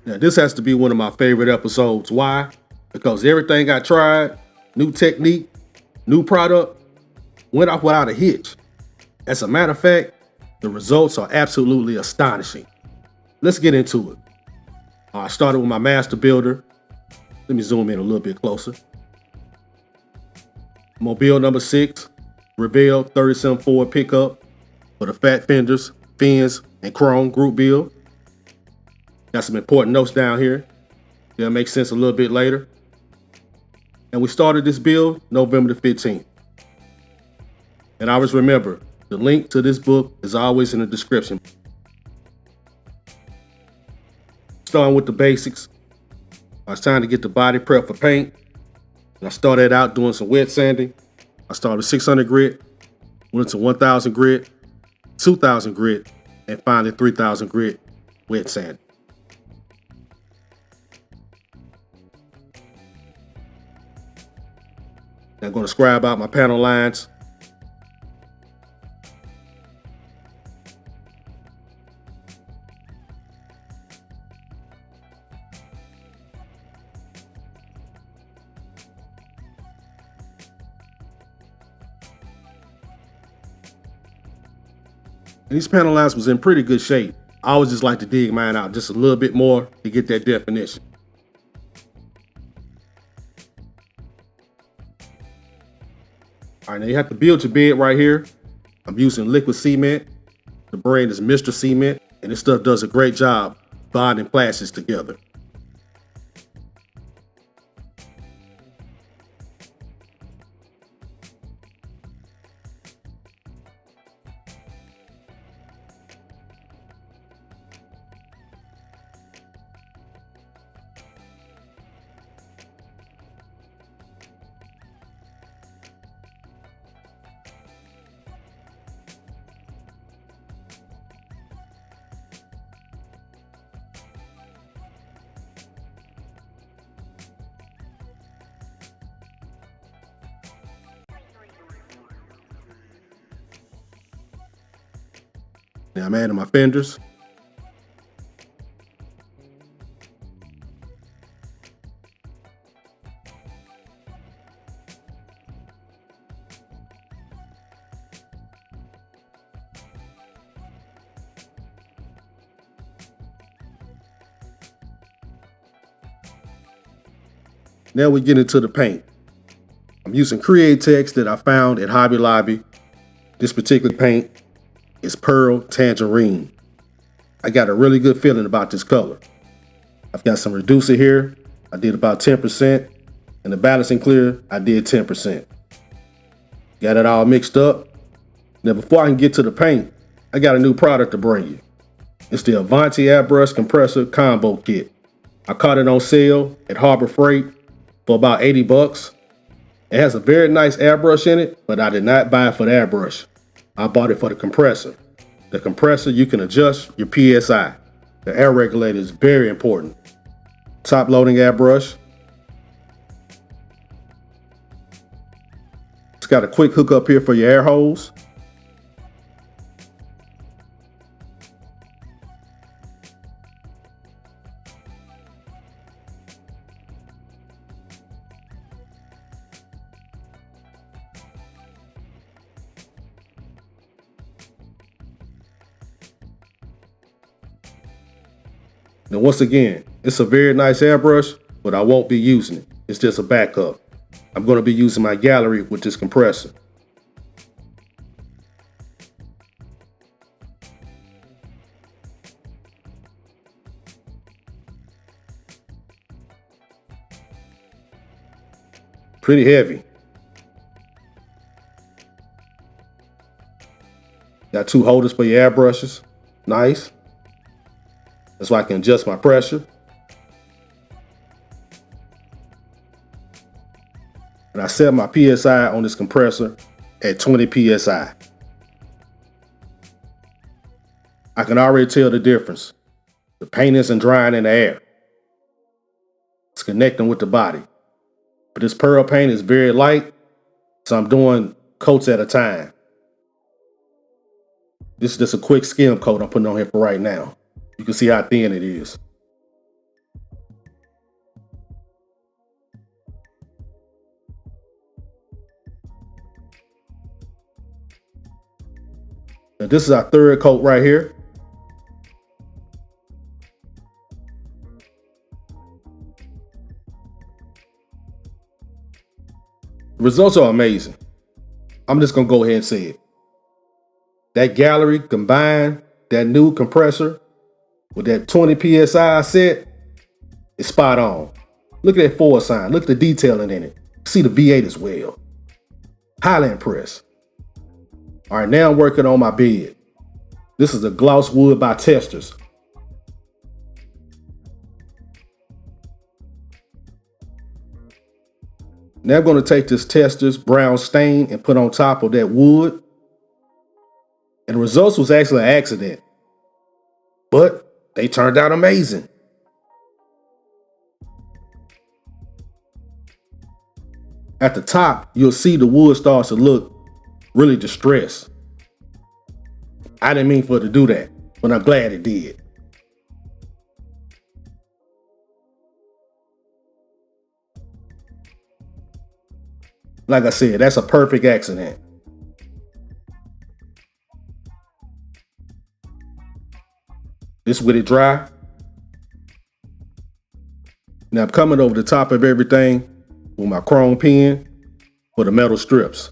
Now, this has to be one of my favorite episodes. Why? Because everything I tried, new technique, new product, went off without a hitch. As a matter of fact, the results are absolutely astonishing. Let's get into it. I started with my master builder. Let me zoom in a little bit closer. Mobile number 6, Revell 37 Ford pickup for the fat fenders, fins, and chrome group build. Got some important notes down here. They'll make sense a little bit later. And we started this build November the 15th. And always remember, the link to this book is always in the description. Starting with the basics, it's time to get the body prep for paint. And I started out doing some wet sanding. I started with 600 grit, went to 1000 grit, 2000 grit, and finally 3000 grit wet sanding. I'm going to scribe out my panel lines. And these panel lines was in pretty good shape. I always just like to dig mine out just a little bit more to get that definition. All right, now you have to build your bed right here. I'm using liquid cement. The brand is Mr. Cement, and this stuff does a great job bonding plastics together. Now I'm adding my fenders. Now we get into the paint. I'm using Createx that I found at Hobby Lobby. This particular paint is Pearl Tangerine. I got a really good feeling about this color. I've got some reducer here. I did about 10%. And the balancing clear, I did 10%. Got it all mixed up. Now before I can get to the paint, I got a new product to bring you. It's the Avanti Airbrush Compressor Combo Kit. I caught it on sale at Harbor Freight for about 80 bucks. It has a very nice airbrush in it, but I did not buy it for the airbrush. I bought it for the compressor. The compressor, you can adjust your PSI. The air regulator is very important. Top loading airbrush. It's got a quick hook up here for your air hose. Now once again, it's a very nice airbrush, but I won't be using it. It's just a backup. I'm going to be using my gallery with this compressor. Pretty heavy. Got 2 holders for your airbrushes. Nice. That's why I can adjust my pressure. And I set my PSI on this compressor at 20 PSI. I can already tell the difference. The paint isn't drying in the air. It's connecting with the body. But this pearl paint is very light, so I'm doing coats at a time. This is just a quick skim coat I'm putting on here for right now. You can see how thin it is. this is our third coat right here. The results are amazing. I'm just gonna go ahead and say it. That gallery combined, that new compressor with that 20 PSI set is spot on. Look at that forward sign. Look at the detailing in it. See the V8 as well. Highly impressed. All right, now I'm working on my bed. This is a gloss wood by Testers. Now I'm going to take this Testers brown stain and put on top of that wood. And the results was actually an accident, but they turned out amazing. At the top, you'll see the wood starts to look really distressed. I didn't mean for it to do that, but I'm glad it did. Like I said, that's a perfect accident. This with it dry. Now I'm coming over the top of everything with my chrome pen for the metal strips.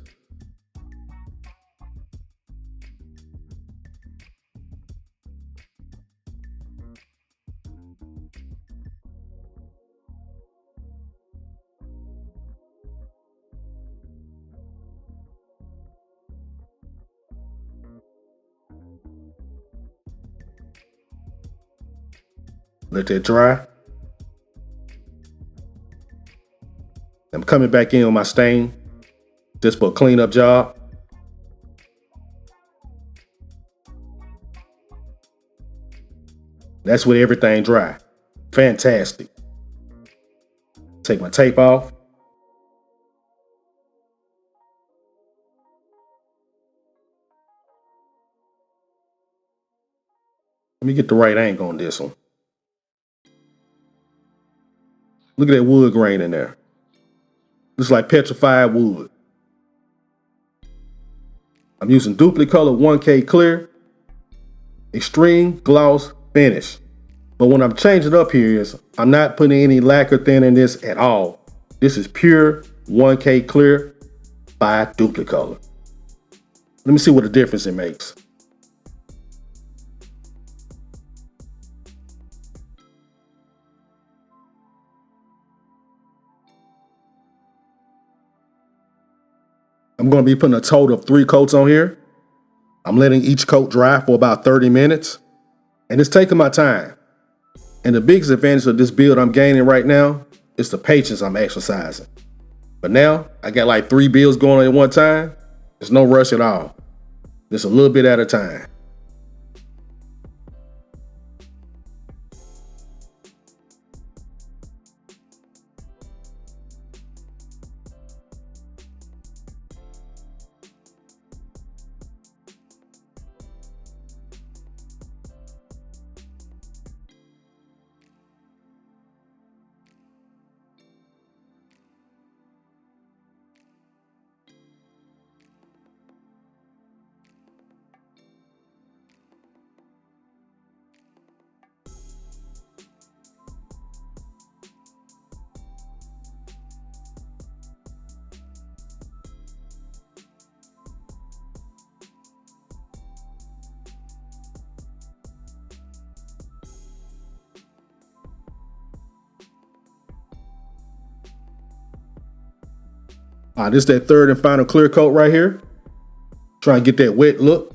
Let that dry. I'm coming back in with my stain just for a cleanup job. That's with everything dry. Fantastic. Take my tape off. Let me get the right angle on this one. Look at that wood grain in there. Looks like petrified wood. I'm using Duplicolor 1K Clear, Extreme Gloss Finish. But what I'm changing up here is I'm not putting any lacquer thin in this at all. This is pure 1K Clear by Duplicolor. Let me see what a difference it makes. I'm going to be putting a total of 3 coats on here. I'm letting each coat dry for about 30 minutes. And it's taking my time. And the biggest advantage of this build I'm gaining right now is the patience I'm exercising. But now I got like 3 builds going on at one time. There's no rush at all. Just a little bit at a time. This is that third and final clear coat right here. Try and get that wet look.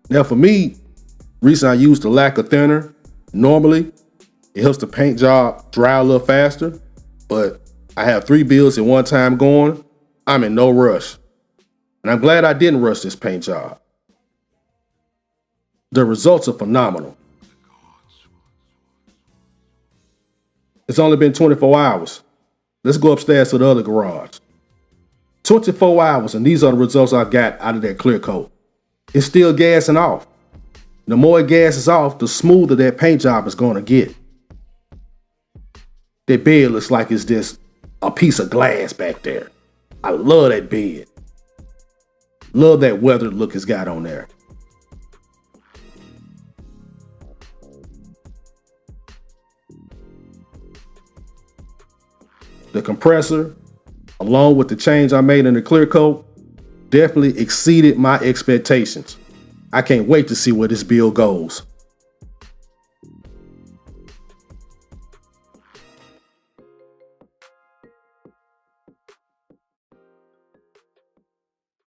Now for me, reason I use the lacquer thinner, normally it helps the paint job dry a little faster, but I have 3 builds at one time going. I'm in no rush. And I'm glad I didn't rush this paint job. The results are phenomenal. It's only been 24 hours. Let's go upstairs to the other garage. 24 hours, and these are the results I got out of that clear coat. It's still gassing off. The more it gasses off, the smoother that paint job is going to get. That bed looks like it's just a piece of glass back there. I love that bed. Love that weathered look it's got on there. The compressor, along with the change I made in the clear coat, definitely exceeded my expectations. I can't wait to see where this build goes.